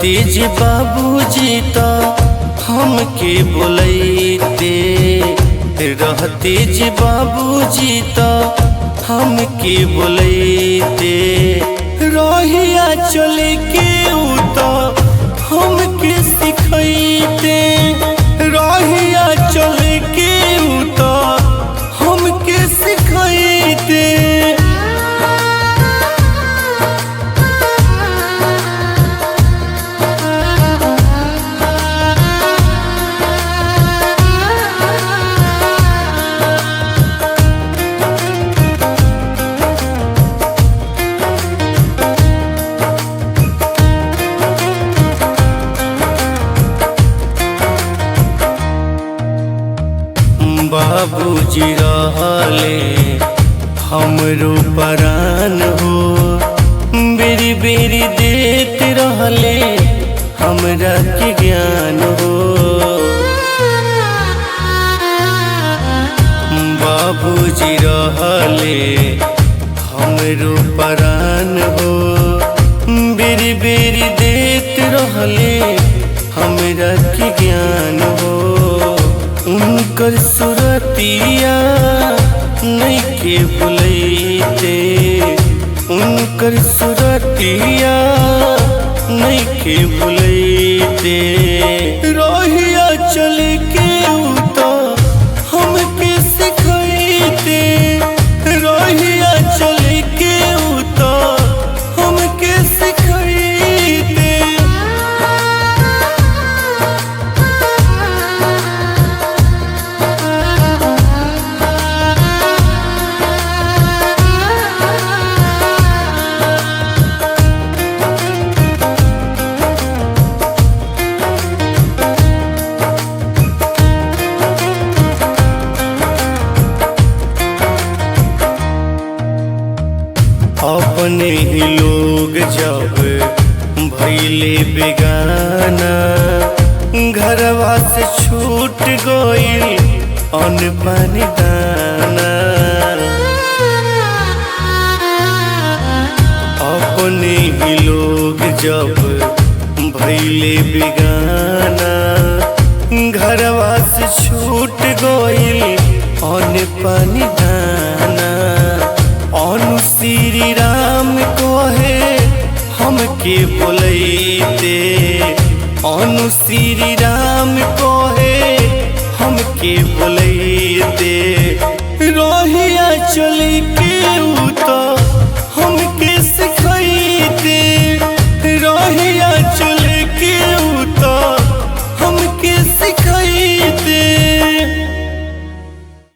रहते जे बाबूजी त हमके बोलैते, रहते जे बाबूजी त हमके बोलैते, रहिया चले के उ त हमके सिखैते, रहिया चले के उ त हमके सिखैते। बाबूजी रहले हमरो परान हो, बेरी बेरी देत रहले हमरा के ज्ञान हो। बाबूजी रहले हमरो परान हो, बेरी बेरी देत रहले हमरा के ज्ञान हो। उनकर सुरतिया नइखे भुलैते, उनकर सुरतिया नइखे भुलैते, रहिया चले के उ त हमके सिखैते, रहिया चले के उ त हमके सिखैते। अपने ही लोग जब भइले बेगाना, घरवा से छूट गइल अन्न पानी दाना। अपने ही लोग जब भइले बेगाना, घरवा से छूट गइल अन्न पानी दाना। अनु श्री राम कहे हमके बोलैते, अनु श्री राम कहे हमके बोलैते, रहिया चले के उ त